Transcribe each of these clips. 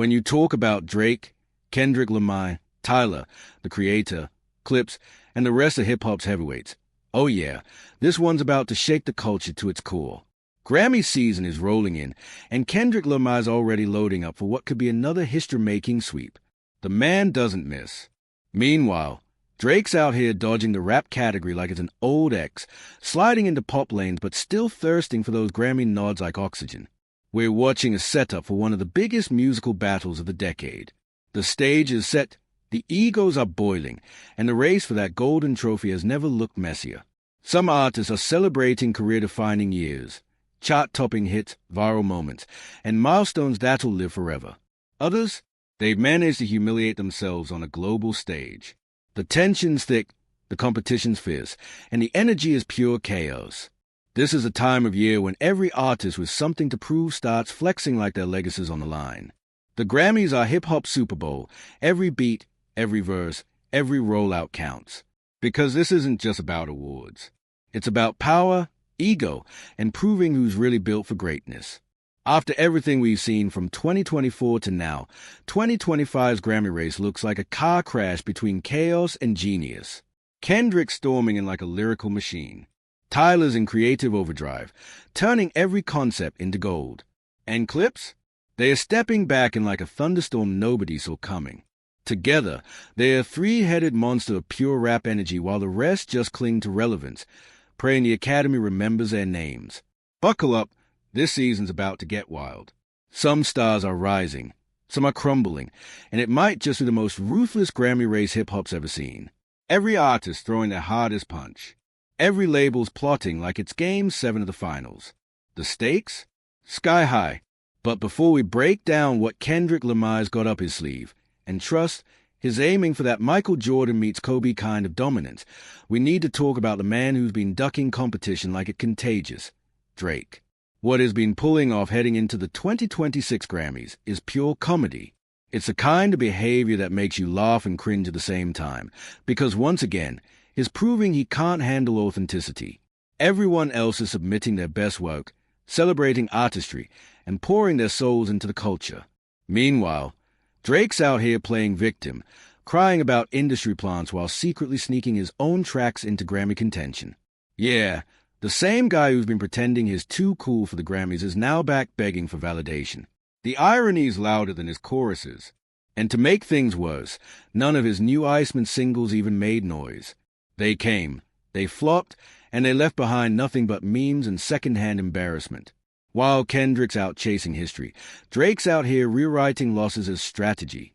When you talk about Drake, Kendrick Lamar, Tyler, the Creator, Clips, and the rest of hip-hop's heavyweights, oh yeah, this one's about to shake the culture to its core. Grammy season is rolling in, and Kendrick Lamar's already loading up for what could be another history-making sweep. The man doesn't miss. Meanwhile, Drake's out here dodging the rap category like it's an old ex, sliding into pop lanes but still thirsting for those Grammy nods like oxygen. We're watching a setup for one of the biggest musical battles of the decade. The stage is set, the egos are boiling, and the race for that golden trophy has never looked messier. Some artists are celebrating career-defining years, chart-topping hits, viral moments, and milestones that'll live forever. Others, they've managed to humiliate themselves on a global stage. The tension's thick, the competition's fierce, and the energy is pure chaos. This is a time of year when every artist with something to prove starts flexing like their legacy's on the line. The Grammys are hip-hop Super Bowl. Every beat, every verse, every rollout counts. Because this isn't just about awards. It's about power, ego, and proving who's really built for greatness. After everything we've seen from 2024 to now, 2025's Grammy race looks like a car crash between chaos and genius. Kendrick's storming in like a lyrical machine. Tyler's in creative overdrive, turning every concept into gold. And Clips? They are stepping back in like a thunderstorm nobody saw coming. Together, they're a three-headed monster of pure rap energy while the rest just cling to relevance, praying the Academy remembers their names. Buckle up, this season's about to get wild. Some stars are rising, some are crumbling, and it might just be the most ruthless Grammy race hip-hop's ever seen. Every artist throwing their hardest punch. Every label's plotting like it's Game 7 of the finals. The stakes? Sky high. But before we break down what Kendrick Lamar's got up his sleeve, and trust his aiming for that Michael Jordan meets Kobe kind of dominance, we need to talk about the man who's been ducking competition like it's contagious, Drake. What has been pulling off heading into the 2026 Grammys is pure comedy. It's the kind of behavior that makes you laugh and cringe at the same time, because once again, he's proving he can't handle authenticity. Everyone else is submitting their best work, celebrating artistry, and pouring their souls into the culture. Meanwhile, Drake's out here playing victim, crying about industry plants while secretly sneaking his own tracks into Grammy contention. Yeah, the same guy who's been pretending he's too cool for the Grammys is now back begging for validation. The irony's louder than his choruses. And to make things worse, none of his new Iceman singles even made noise. They came, they flopped, and they left behind nothing but memes and second-hand embarrassment. While Kendrick's out chasing history, Drake's out here rewriting losses as strategy.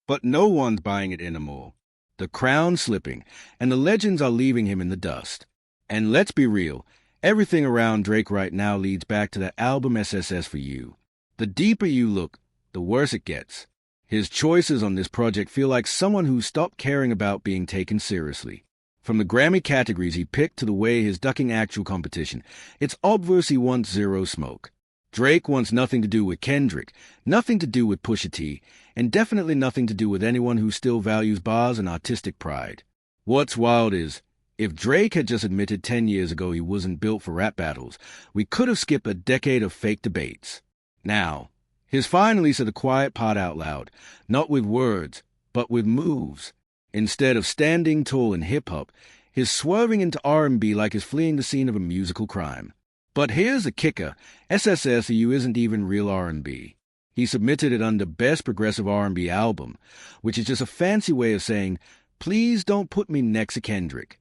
But no one's buying it anymore. The crown's slipping, and the legends are leaving him in the dust. And let's be real, everything around Drake right now leads back to that album SSS for You. The deeper you look, the worse it gets. His choices on this project feel like someone who stopped caring about being taken seriously. From the Grammy categories he picked to the way he's ducking actual competition, it's obvious he wants zero smoke. Drake wants nothing to do with Kendrick, nothing to do with Pusha T, and definitely nothing to do with anyone who still values bars and artistic pride. What's wild is, if Drake had just admitted 10 years ago he wasn't built for rap battles, we could have skipped a decade of fake debates. Now, he's finally said the quiet part out loud, not with words, but with moves. Instead of standing tall in hip-hop, he's swerving into R&B like he's fleeing the scene of a musical crime. But here's the kicker, SSSU isn't even real R&B. He submitted it under Best Progressive R&B Album, which is just a fancy way of saying, please don't put me next to Kendrick.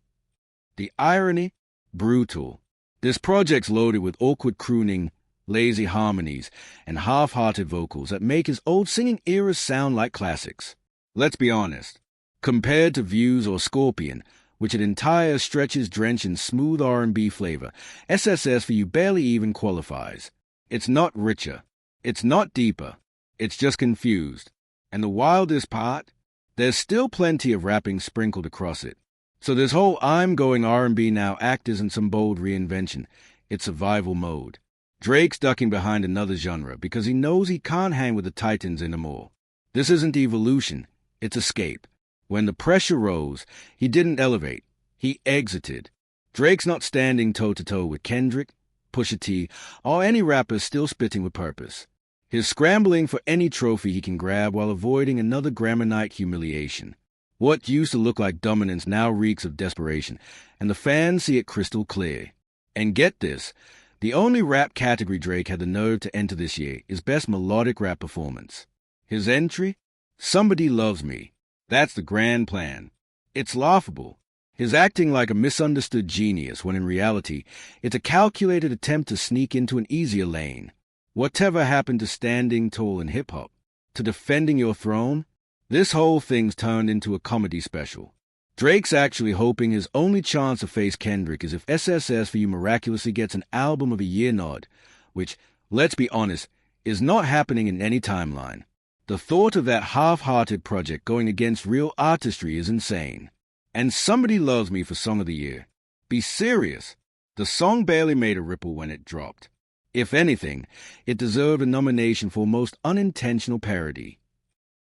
The irony? Brutal. This project's loaded with awkward crooning, lazy harmonies, and half-hearted vocals that make his old singing eras sound like classics. Let's be honest. Compared to Views or Scorpion, which at entire stretches drench in smooth R&B flavor, SSS for You barely even qualifies. It's not richer. It's not deeper. It's just confused. And the wildest part? There's still plenty of rapping sprinkled across it. So this whole I'm going R&B now act isn't some bold reinvention. It's survival mode. Drake's ducking behind another genre because he knows he can't hang with the titans anymore. This isn't evolution. It's escape. When the pressure rose, he didn't elevate. He exited. Drake's not standing toe-to-toe with Kendrick, Pusha T, or any rapper still spitting with purpose. He's scrambling for any trophy he can grab while avoiding another Grammy night humiliation. What used to look like dominance now reeks of desperation, and the fans see it crystal clear. And get this, the only rap category Drake had the nerve to enter this year is Best Melodic Rap Performance. His entry? Somebody Loves Me. That's the grand plan. It's laughable. His acting like a misunderstood genius when in reality, it's a calculated attempt to sneak into an easier lane. Whatever happened to standing tall in hip-hop? To defending your throne? This whole thing's turned into a comedy special. Drake's actually hoping his only chance to face Kendrick is if SSS for You miraculously gets an Album of the Year nod, which, let's be honest, is not happening in any timeline. The thought of that half-hearted project going against real artistry is insane. And Somebody Loves Me for Song of the Year. Be serious. The song barely made a ripple when it dropped. If anything, it deserved a nomination for most unintentional parody.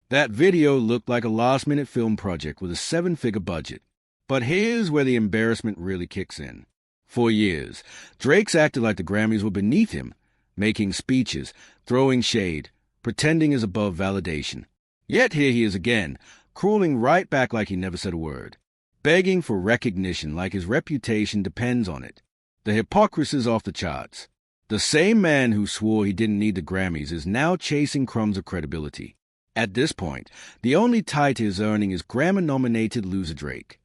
That video looked like a last-minute film project with a 7-figure budget. But here's where the embarrassment really kicks in. For years, Drake's acted like the Grammys were beneath him, making speeches, throwing shade, pretending is above validation. Yet here he is again, crawling right back like he never said a word, begging for recognition like his reputation depends on it. The hypocrisy's off the charts. The same man who swore he didn't need the Grammys is now chasing crumbs of credibility. At this point, the only tie to his earning is Grammy-nominated loser Drake.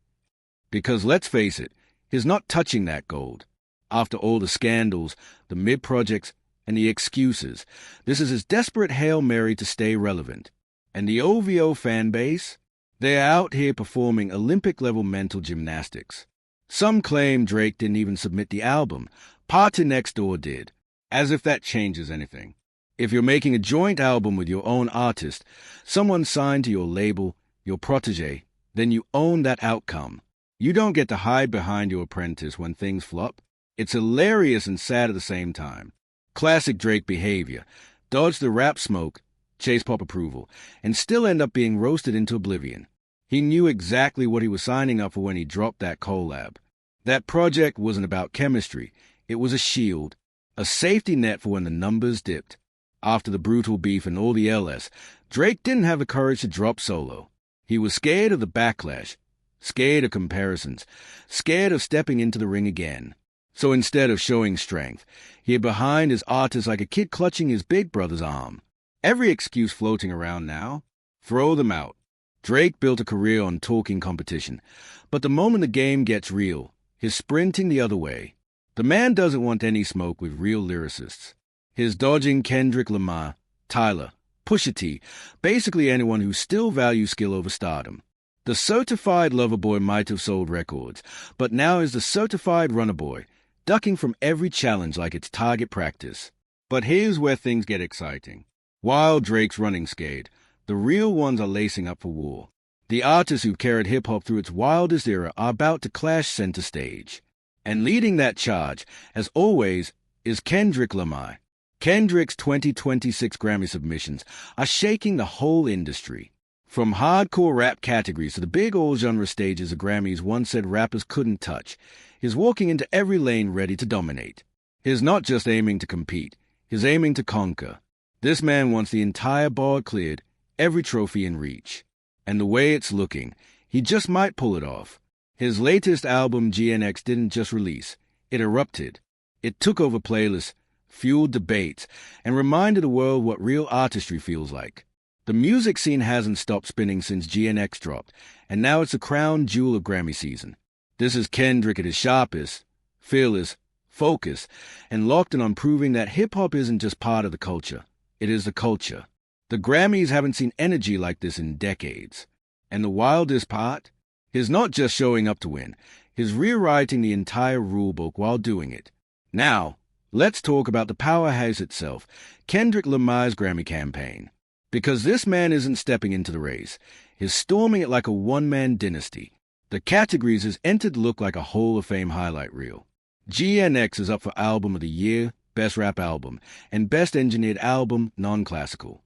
Because let's face it, he's not touching that gold. After all the scandals, the mid-projects, and the excuses, this is his desperate Hail Mary to stay relevant. And the OVO fan base? They're out here performing Olympic-level mental gymnastics. Some claim Drake didn't even submit the album. Party Next Door did. As if that changes anything. If you're making a joint album with your own artist, someone signed to your label, your protege, then you own that outcome. You don't get to hide behind your apprentice when things flop. It's hilarious and sad at the same time. Classic Drake behavior. Dodge the rap smoke, chase pop approval, and still end up being roasted into oblivion. He knew exactly what he was signing up for when he dropped that collab. That project wasn't about chemistry. It was a shield, a safety net for when the numbers dipped. After the brutal beef and all the LS, Drake didn't have the courage to drop solo. He was scared of the backlash, scared of comparisons, scared of stepping into the ring again. So instead of showing strength, he hid behind his artist like a kid clutching his big brother's arm. Every excuse floating around now, throw them out. Drake built a career on talking competition, but the moment the game gets real, he's sprinting the other way. The man doesn't want any smoke with real lyricists. He's dodging Kendrick Lamar, Tyler, Pusha T, basically anyone who still values skill over stardom. The certified lover boy might have sold records, but now is the certified runner boy, ducking from every challenge like it's target practice. But here's where things get exciting. While Drake's running scared, the real ones are lacing up for war. The artists who carried hip-hop through its wildest era are about to clash center stage. And leading that charge, as always, is Kendrick Lamar. Kendrick's 2026 Grammy submissions are shaking the whole industry. From hardcore rap categories to the big all-genre stages the Grammys once said rappers couldn't touch, he's walking into every lane ready to dominate. He's not just aiming to compete, he's aiming to conquer. This man wants the entire board cleared, every trophy in reach. And the way it's looking, he just might pull it off. His latest album, GNX, didn't just release. It erupted. It took over playlists, fueled debates, and reminded the world what real artistry feels like. The music scene hasn't stopped spinning since GNX dropped, and now it's a crown jewel of Grammy season. This is Kendrick at his sharpest, fearless, focused, and locked in on proving that hip-hop isn't just part of the culture. It is the culture. The Grammys haven't seen energy like this in decades. And the wildest part? He's not just showing up to win. He's rewriting the entire rulebook while doing it. Now, let's talk about the powerhouse itself, Kendrick Lamar's Grammy campaign. Because this man isn't stepping into the race. He's storming it like a one-man dynasty. The categories he's entered look like a Hall of Fame highlight reel. GNX is up for Album of the Year, Best Rap Album, and Best Engineered Album, Non-Classical.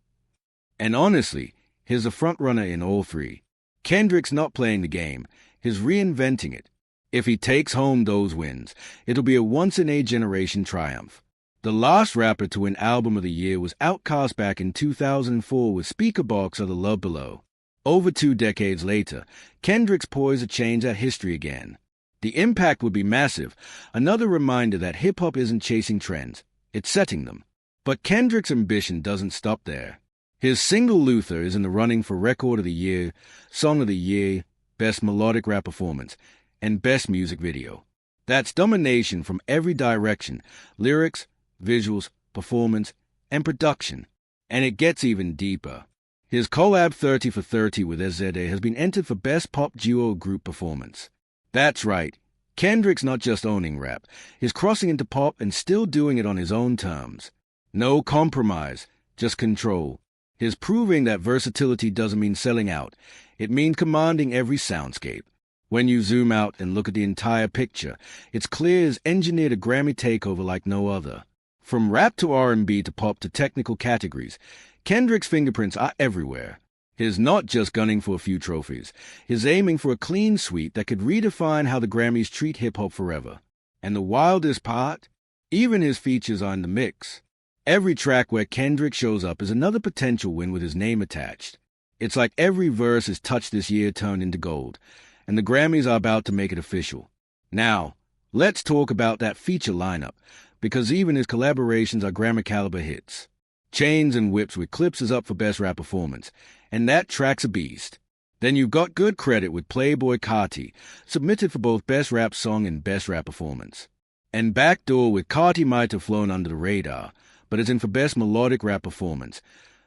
And honestly, he's a frontrunner in all three. Kendrick's not playing the game, he's reinventing it. If he takes home those wins, it'll be a once-in-a-generation triumph. The last rapper to win Album of the Year was Outkast back in 2004 with Speakerboxxx of The Love Below. Over 2 decades later, Kendrick's poised to change that history again. The impact would be massive, another reminder that hip-hop isn't chasing trends, it's setting them. But Kendrick's ambition doesn't stop there. His single Luther is in the running for Record of the Year, Song of the Year, Best Melodic Rap Performance, and Best Music Video. That's domination from every direction: lyrics, visuals, performance, and production. And it gets even deeper. His collab 30 for 30 with SZA has been entered for Best Pop Duo Group Performance. That's right, Kendrick's not just owning rap, he's crossing into pop and still doing it on his own terms. No compromise, just control. He's proving that versatility doesn't mean selling out, it means commanding every soundscape. When you zoom out and look at the entire picture, it's clear he's engineered a Grammy takeover like no other. From rap to R&B to pop to technical categories, Kendrick's fingerprints are everywhere. He's not just gunning for a few trophies. He's aiming for a clean sweep that could redefine how the Grammys treat hip-hop forever. And the wildest part? Even his features are in the mix. Every track where Kendrick shows up is another potential win with his name attached. It's like every verse his touch this year turned into gold, and the Grammys are about to make it official. Now, let's talk about that feature lineup, because even his collaborations are Grammy-caliber hits. Chains and Whips with Clips is up for Best Rap Performance, and that track's a beast. Then you've got good credit with Playboy Carti, submitted for both Best Rap Song and Best Rap Performance. And Backdoor with Carti might have flown under the radar, but is in for Best Melodic Rap Performance,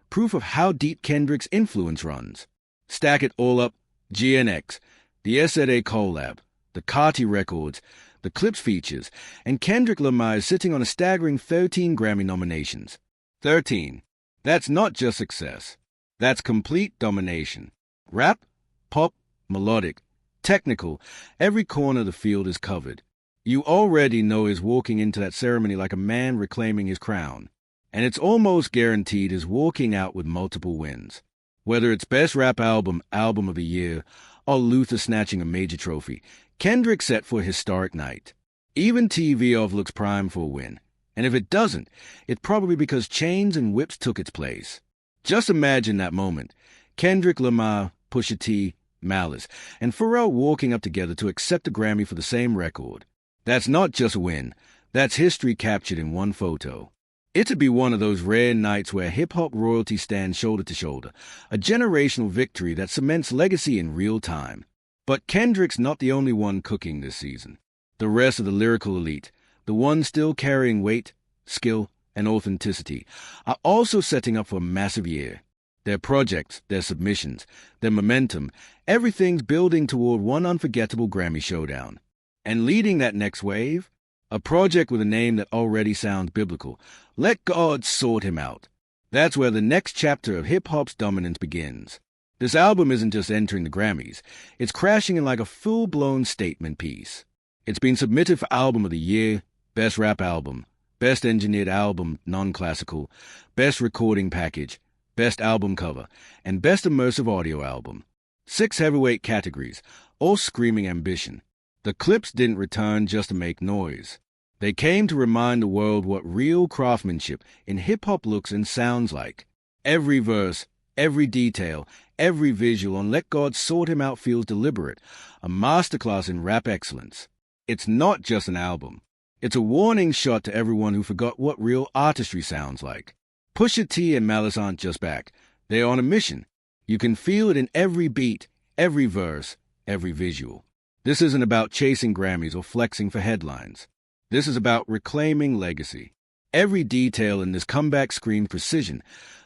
proof of how deep Kendrick's influence runs. Stack it all up: GNX, the SZA collab, the Carti records, the Clips features, and Kendrick Lamar is sitting on a staggering 13 Grammy nominations. 13. That's not just success. That's complete domination. Rap, pop, melodic, technical, every corner of the field is covered. You already know he's walking into that ceremony like a man reclaiming his crown. And it's almost guaranteed he's walking out with multiple wins. Whether it's Best Rap Album, Album of the Year, or Luther snatching a major trophy, Kendrick's set for a historic night. Even TVOF looks primed for a win. And if it doesn't, it's probably because Chains and Whips took its place. Just imagine that moment. Kendrick Lamar, Pusha T, Malice, and Pharrell walking up together to accept a Grammy for the same record. That's not just a win. That's history captured in one photo. It'd be one of those rare nights where hip-hop royalty stands shoulder to shoulder, a generational victory that cements legacy in real time. But Kendrick's not the only one cooking this season. The rest of the lyrical elite, the ones still carrying weight, skill, and authenticity, are also setting up for a massive year. Their projects, their submissions, their momentum, everything's building toward one unforgettable Grammy showdown. And leading that next wave? A project with a name that already sounds biblical. Let God sort him out. That's where the next chapter of hip-hop's dominance begins. This album isn't just entering the Grammys. It's crashing in like a full-blown statement piece. It's been submitted for Album of the Year, Best Rap Album, Best Engineered Album Non-Classical, Best Recording Package, Best Album Cover, and Best Immersive Audio Album. 6 heavyweight categories, all screaming ambition. The Clips didn't return just to make noise. They came to remind the world what real craftsmanship in hip-hop looks and sounds like. Every verse, every detail, every visual on Let God Sort Him Out feels deliberate, a masterclass in rap excellence. It's not just an album. It's a warning shot to everyone who forgot what real artistry sounds like. Pusha T and Malice aren't just back. They're on a mission. You can feel it in every beat, every verse, every visual. This isn't about chasing Grammys or flexing for headlines. This is about reclaiming legacy. Every detail in this comeback screams precision,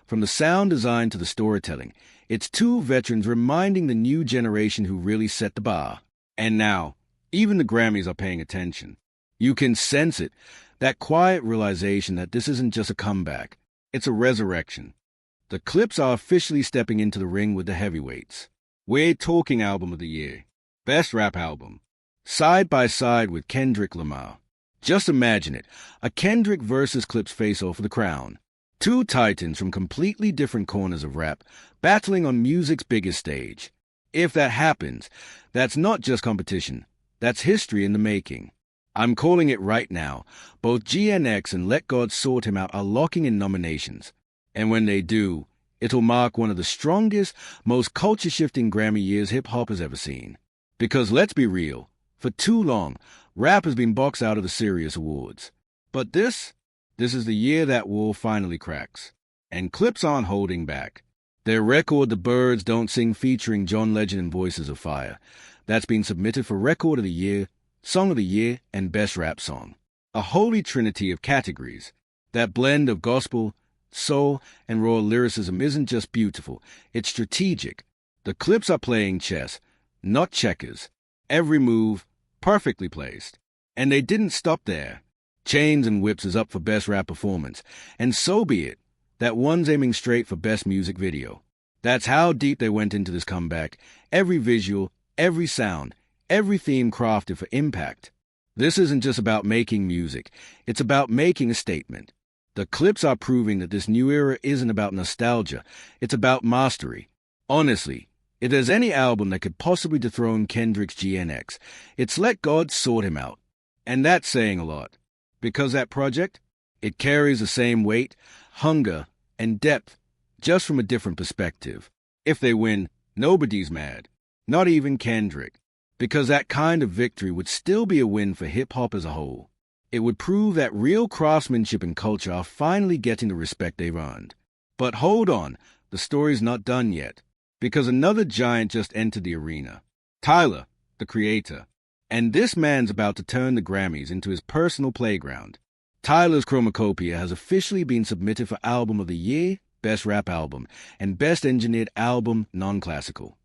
from the sound design to the storytelling. It's 2 veterans reminding the new generation who really set the bar. And now, even the Grammys are paying attention. You can sense it, that quiet realization that this isn't just a comeback, it's a resurrection. The Clips are officially stepping into the ring with the heavyweights. We're talking Album of the Year, Best Rap Album, side by side with Kendrick Lamar. Just imagine it, a Kendrick versus Clips face-off for the crown. 2 titans from completely different corners of rap, battling on music's biggest stage. If that happens, that's not just competition, that's history in the making. I'm calling it right now. Both GNX and Let God Sort Him Out are locking in nominations. And when they do, it'll mark one of the strongest, most culture-shifting Grammy years hip-hop has ever seen. Because let's be real, for too long, rap has been boxed out of the serious awards. But this is the year that wall finally cracks. And Clips aren't holding back. Their record, The Birds Don't Sing, featuring John Legend and Voices of Fire, that's been submitted for Record of the Year, Song of the Year, and Best Rap Song. A holy trinity of categories. That blend of gospel, soul, and raw lyricism isn't just beautiful, it's strategic. The Clips are playing chess, not checkers. Every move, perfectly placed. And they didn't stop there. Chains and Whips is up for Best Rap Performance, and so be it. That one's aiming straight for Best Music Video. That's how deep they went into this comeback. Every visual, every sound, every theme crafted for impact. This isn't just about making music, it's about making a statement. The Clips are proving that this new era isn't about nostalgia, it's about mastery. Honestly, if there's any album that could possibly dethrone Kendrick's GNX, it's Let God Sort Him Out. And that's saying a lot. Because that project, it carries the same weight, hunger, and depth, just from a different perspective. If they win, nobody's mad. Not even Kendrick. Because that kind of victory would still be a win for hip-hop as a whole. It would prove that real craftsmanship and culture are finally getting the respect they've earned. But hold on, the story's not done yet. Because another giant just entered the arena. Tyler, the Creator. And this man's about to turn the Grammys into his personal playground. Tyler's Chromacopia has officially been submitted for Album of the Year, Best Rap Album, and Best Engineered Album Non-Classical.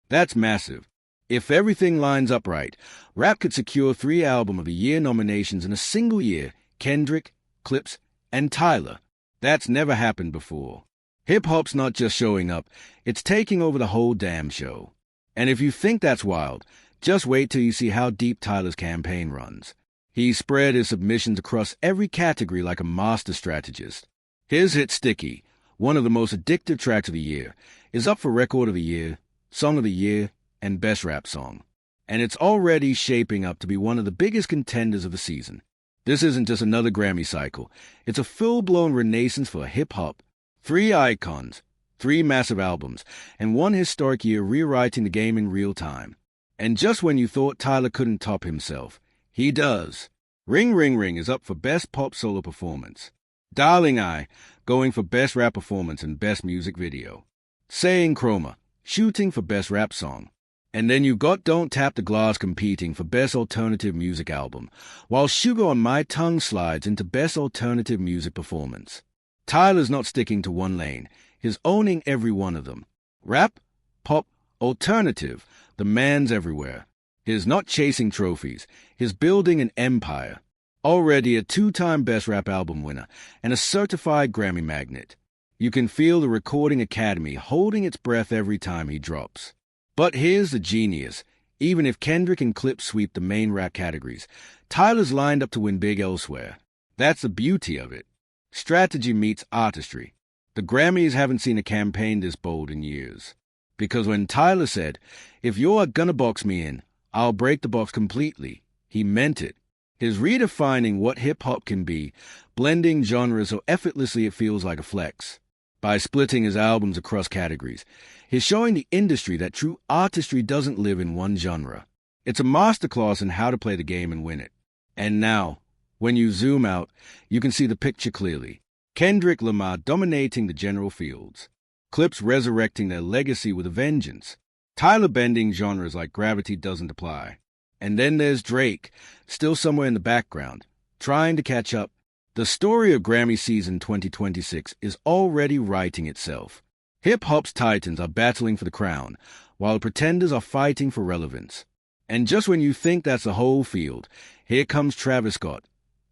That's massive. If everything lines up right, rap could secure 3 Album of the Year nominations in a single year: Kendrick, Clips, and Tyler. That's never happened before. Hip-hop's not just showing up, it's taking over the whole damn show. And if you think that's wild, just wait till you see how deep Tyler's campaign runs. He spread his submissions across every category like a master strategist. His hit Sticky, one of the most addictive tracks of the year, is up for Record of the Year, Song of the Year, and Best Rap Song. And it's already shaping up to be one of the biggest contenders of the season. This isn't just another Grammy cycle. It's a full-blown renaissance for hip-hop. 3 icons, 3 massive albums, and 1 historic year rewriting the game in real time. And just when you thought Tyler couldn't top himself, he does. Ring Ring Ring is up for Best Pop Solo Performance. Darling I, going for Best Rap Performance and Best Music Video. Saying Chroma, shooting for Best Rap Song. And then you got Don't Tap the Glass competing for Best Alternative Music Album, while Sugar on My Tongue slides into Best Alternative Music Performance. Tyler's not sticking to one lane, he's owning every one of them. Rap, pop, alternative, the man's everywhere. He's not chasing trophies, he's building an empire. Already a 2-time Best Rap Album winner and a certified Grammy magnet. You can feel the Recording Academy holding its breath every time he drops. But here's the genius. Even if Kendrick and Clips sweep the main rap categories, Tyler's lined up to win big elsewhere. That's the beauty of it. Strategy meets artistry. The Grammys haven't seen a campaign this bold in years. Because when Tyler said, "If you're gonna box me in, I'll break the box completely," he meant it. He's redefining what hip-hop can be, blending genres so effortlessly it feels like a flex. By splitting his albums across categories, he's showing the industry that true artistry doesn't live in one genre. It's a masterclass in how to play the game and win it. And now, when you zoom out, you can see the picture clearly. Kendrick Lamar dominating the general fields. Clips resurrecting their legacy with a vengeance. Tyler bending genres like gravity doesn't apply. And then there's Drake, still somewhere in the background, trying to catch up. The story of Grammy season 2026 is already writing itself. Hip-hop's titans are battling for the crown, while pretenders are fighting for relevance. And just when you think that's the whole field, here comes Travis Scott,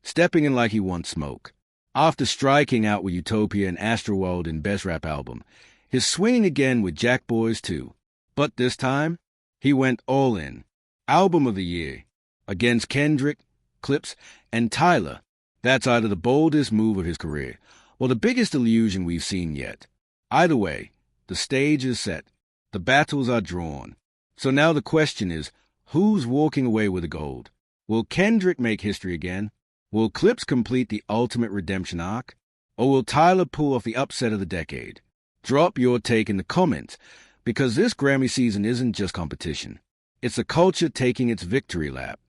stepping in like he wants smoke. After striking out with Utopia and Astroworld in Best Rap Album, he's swinging again with Jack Boys 2. But this time, he went all in. Album of the Year, against Kendrick, Clips, and Tyler. That's either the boldest move of his career, or the biggest illusion we've seen yet. Either way, the stage is set. The battles are drawn. So now the question is, who's walking away with the gold? Will Kendrick make history again? Will Clips complete the ultimate redemption arc? Or will Tyler pull off the upset of the decade? Drop your take in the comments, because this Grammy season isn't just competition. It's a culture taking its victory lap.